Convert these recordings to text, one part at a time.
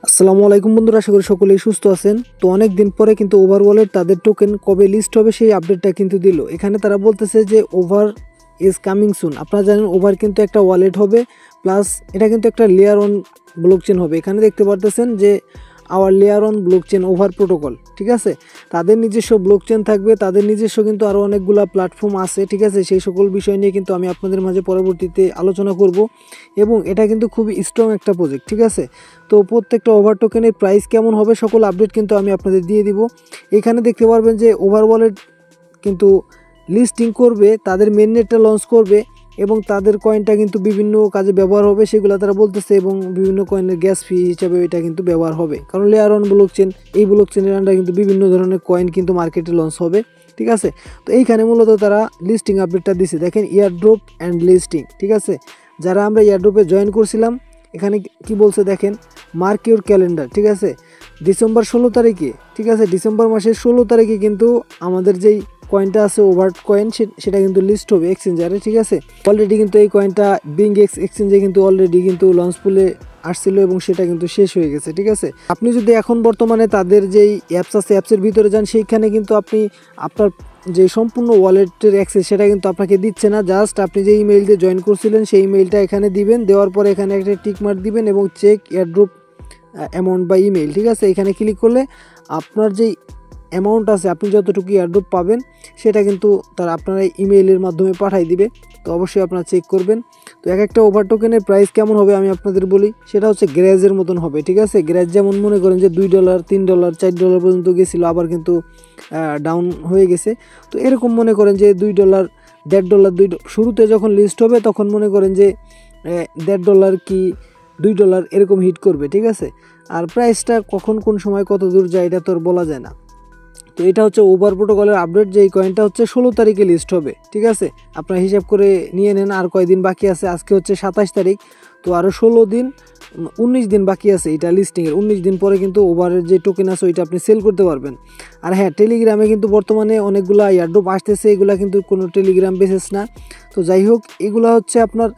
আসসালামু আলাইকুম বন্ধুরা, আশা করি সকলেই সুস্থ আছেন। তো অনেক দিন পরে কিন্তু ওভার ওয়ালেট তাদের টোকেন কবে লিস্ট হবে সেই আপডেটটা কিন্তু দিল। এখানে তারা বলতেছে যে ওভার ইজ কামিং সুন। আপনারা জানেন ওভার কিন্তু একটা ওয়ালেট হবে, প্লাস এটা কিন্তু একটা লেয়ার অন ব্লকচেন হবে। এখানে দেখতে পারতেছেন যে our layer on blockchain over protocol, ঠিক আছে। তাদের নিজস্ব ব্লকচেন থাকবে, তাদের নিজস্ব কিন্তু আরও অনেকগুলো প্ল্যাটফর্ম আছে, ঠিক আছে। সেই সকল বিষয় নিয়ে কিন্তু আমি আপনাদের মাঝে পরবর্তীতে আলোচনা করব, এবং এটা কিন্তু খুবই স্ট্রং একটা প্রজেক্ট, ঠিক আছে। তো প্রত্যেকটা ওভার টোকেনের প্রাইস কেমন হবে সকল আপডেট কিন্তু আমি আপনাদের দিয়ে দিব। এখানে দেখতে পারবেন যে ওভার ওয়ালেট কিন্তু লিস্টিং করবে, তাদের মেননেটটা লঞ্চ করবে, এবং তাদের কয়েনটা কিন্তু বিভিন্ন কাজে ব্যবহার হবে সেগুলো তারা বলতেছে, এবং বিভিন্ন কয়েনের গ্যাস ফি হিসাবে এটা কিন্তু ব্যবহার হবে। কারণ লেয়ার অন ব্লকচেন, এই ব্লকচেনের আন্ডারে কিন্তু বিভিন্ন ধরনের কয়েন কিন্তু মার্কেটে লঞ্চ হবে, ঠিক আছে। তো এইখানে মূলত তারা লিস্টিং আপডেটটা দিছে, দেখেন ইয়ারড্রপ অ্যান্ড লিস্টিং, ঠিক আছে। যারা আমরা ইয়ারড্রপে জয়েন করছিলাম, এখানে কি বলছে দেখেন, মার্ক ইউর ক্যালেন্ডার, ঠিক আছে। ডিসেম্বর 16 তারিখে, ঠিক আছে, ডিসেম্বর মাসের 16 তারিখে কিন্তু আমাদের যেই কয়েনটা আছে ওভার কয়েন, সেটা কিন্তু লিস্ট হবে এক্সচেঞ্জারে, ঠিক আছে। অলরেডি কিন্তু এই কয়েনটা বিং এক্সচেঞ্জে কিন্তু অলরেডি কিন্তু লঞ্চ পুলে আসছিল, এবং সেটা কিন্তু শেষ হয়ে গেছে, ঠিক আছে। আপনি যদি এখন বর্তমানে তাদের যেই অ্যাপস আছে অ্যাপসের ভিতরে যান, সেইখানে কিন্তু আপনি আপনার যে সম্পূর্ণ ওয়ালেটের অ্যাক্সেস সেটা কিন্তু আপনাকে দিচ্ছে না। জাস্ট আপনি যে ইমেইল দিয়ে জয়েন করছিলেন সেই ইমেইলটা এখানে দিবেন, দেওয়ার পরে এখানে একটা টিক মার্ক দিবেন এবং চেক এয়ারড্রপ অ্যামাউন্ট বা ইমেইল, ঠিক আছে। এখানে ক্লিক করলে আপনার যেই অ্যামাউন্ট আছে, আপনি যতটুকু এয়ারড্রপ পাবেন সেটা কিন্তু তারা আপনারা ইমেইলের মাধ্যমে পাঠিয়ে দিবে। তো অবশ্যই আপনারা চেক করবেন। তো এক একটা ওভার টোকেনের প্রাইস কেমন হবে আমি আপনাদের বলি, সেটা হচ্ছে গ্র্যাজের মতন হবে, ঠিক আছে। গ্র্যাজ যেমন মনে করেন যে $2, $3, $4 পর্যন্ত গেছিলো, আবার কিন্তু ডাউন হয়ে গেছে। তো এরকম মনে করেন যে $2, $1.5, শুরুতে যখন লিস্ট হবে তখন মনে করেন যে $1.5 কি $2 এরকম হিট করবে, ঠিক আছে। আর প্রাইসটা কখন কোন সময় কত দূর যায় এটা তো আর বলা যায় না। তো এটা হচ্ছে ওভার প্রোটোকলের আপডেট, যে এই কয়েনটা হচ্ছে 16 তারিখে লিস্ট হবে, ঠিক আছে। আপনারা হিসাব করে নিয়ে নেন আর কয়দিন বাকি আছে। আজকে হচ্ছে 27 তারিখ, তো আরও 16 দিন 19 দিন বাকি আছে এটা লিস্টিংয়ের। 19 দিন পরে কিন্তু ওভারের যে টোকেন আছে ওইটা আপনি সেল করতে পারবেন। আর হ্যাঁ, টেলিগ্রামে কিন্তু বর্তমানে অনেকগুলো এয়ারড্রপ আসতেছে, এগুলা কিন্তু কোনো টেলিগ্রাম বেসিস না। তো যাই হোক, এগুলা হচ্ছে আপনার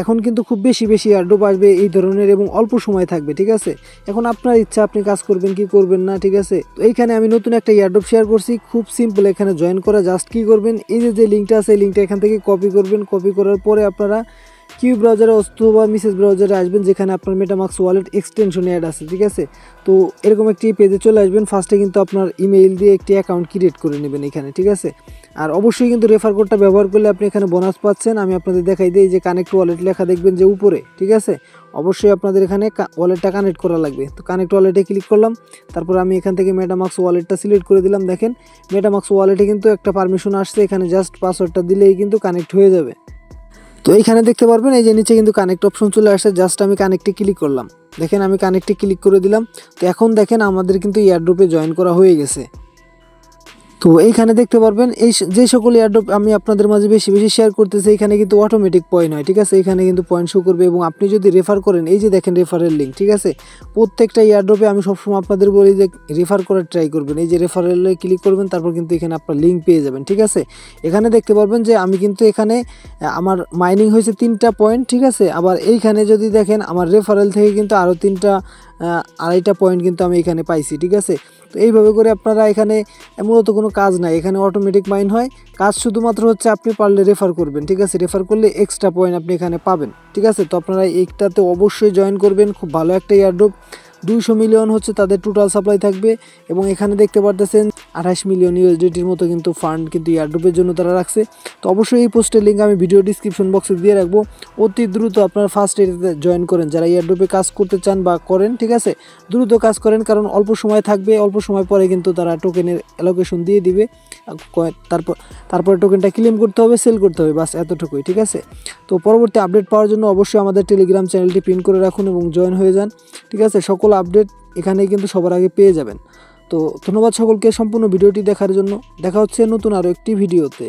এখন কিন্তু খুব বেশি এয়ারড্রপ আসবে এই ধরনের, এবং অল্প সময় থাকবে, ঠিক আছে। এখন আপনার ইচ্ছা, আপনি কাজ করবেন কি করবেন না, ঠিক আছে। তো এইখানে আমি নতুন একটা এয়ারড্রপ শেয়ার করছি, খুব সিম্পল। এখানে জয়েন করা জাস্ট কি করবেন, এই যে লিঙ্কটা আছে এই লিঙ্কটা এখান থেকে কপি করবেন। কপি করার পরে আপনারা কিউ ব্রাউজারে অথবা মিসেস ব্রাউজারে আসবেন, যেখানে আপনার মেটামাক্স ওয়ালেট এক্সটেনশন অ্যাড আছে, ঠিক আছে। তো এরকম একটি পেজে চলে আসবেন। ফার্স্টে কিন্তু আপনার ইমেইল দিয়ে একটি অ্যাকাউন্ট ক্রিয়েট করে নেবেন এখানে, ঠিক আছে। আর অবশ্যই কিন্তু রেফার কোডটা ব্যবহার করলে আপনি এখানে বোনাস পাচ্ছেন। আমি আপনাদের দেখাই দিই, যে কানেক্ট ওয়ালেট লেখা দেখবেন যে উপরে, ঠিক আছে। অবশ্যই আপনাদের এখানে ওয়ালেটটা কানেক্ট করা লাগবে। তো কানেক্ট ওয়ালেটে ক্লিক করলাম, তারপর আমি এখান থেকে মেটামাক্স ওয়ালেটটা সিলেক্ট করে দিলাম। দেখেন মেটামাক্স ওয়ালেটে কিন্তু একটা পারমিশন আসছে, এখানে জাস্ট পাসওয়ার্ডটা দিলেই কিন্তু কানেক্ট হয়ে যাবে। তো এইখানে দেখতে পারবেন এই যে নিচে কিন্তু কানেক্ট অপশন চলে আসছে, জাস্ট আমি কানেক্টে ক্লিক করলাম। দেখেন আমি কানেক্টে ক্লিক করে দিলাম। তো এখন দেখেন আমাদের কিন্তু এয়ারড্রপে জয়েন করা হয়ে গেছে। তো এইখানে দেখতে পারবেন এই যে সকল এয়ারড্রপ আমি আপনাদের মাঝে বেশি শেয়ার করতেছি, এখানে কিন্তু অটোমেটিক পয়েন্ট হয়, ঠিক আছে। এখানে কিন্তু পয়েন্ট শো করবে, এবং আপনি যদি রেফার করেন, এই যে দেখেন রেফারেল লিঙ্ক, ঠিক আছে। প্রত্যেকটা এয়ারড্রপে আমি সবসময় আপনাদের বলি যে রেফার করার ট্রাই করবেন। এই যে রেফারেলে ক্লিক করবেন, তারপর কিন্তু এখানে আপনার লিঙ্ক পেয়ে যাবেন, ঠিক আছে। এখানে দেখতে পারবেন যে আমি কিন্তু এখানে আমার মাইনিং হয়েছে 3টা পয়েন্ট, ঠিক আছে। আবার এইখানে যদি দেখেন আমার রেফারেল থেকে কিন্তু আরও 2.5 পয়েন্ট কিন্তু আমি এখানে পাইছি, ঠিক আছে। তো এইভাবে করে আপনারা এখানে মূলত কোনো কাজ নাই, এখানে অটোমেটিক মাইন হয়। কাজ শুধুমাত্র হচ্ছে আপনি পারলে রেফার করবেন, ঠিক আছে। রেফার করলে এক্সট্রা পয়েন্ট আপনি এখানে পাবেন, ঠিক আছে। তো আপনারা এইটাতে অবশ্যই জয়েন করবেন, খুব ভালো একটা এয়ারড্রপ। 200 মিলিয়ন হচ্ছে তাদের টোটাল সাপ্লাই থাকবে, এবং এখানে দেখতে পারতেছেন 28 মিলিয়ন USDTর মতো কিন্তু ফান্ড কিন্তু এয়ারড্রপের জন্য তারা রাখছে। তো অবশ্যই এই পোস্টের লিঙ্ক আমি ভিডিও ডিসক্রিপশন বক্সে দিয়ে রাখবো। অতি দ্রুত আপনারা ফার্স্ট এটাতে জয়েন করেন, যারা এয়ারড্রপে কাজ করতে চান বা করেন, ঠিক আছে। দ্রুত কাজ করেন, কারণ অল্প সময় থাকবে, অল্প সময় পরে কিন্তু তারা টোকেনের অ্যালোকেশন দিয়ে দিবে। তারপরে টোকেনটা ক্লেম করতে হবে, সেল করতে হবে, বাস এতটুকুই, ঠিক আছে। তো পরবর্তী আপডেট পাওয়ার জন্য অবশ্যই আমাদের টেলিগ্রাম চ্যানেলটি পিন করে রাখুন এবং জয়েন হয়ে যান, ঠিক আছে। সকল আপডেট এখানেই কিন্তু সবার আগে পেয়ে যাবেন। তো ধন্যবাদ সকলকে সম্পূর্ণ ভিডিওটি দেখার জন্য। দেখা হচ্ছে নতুন আরও একটি ভিডিওতে।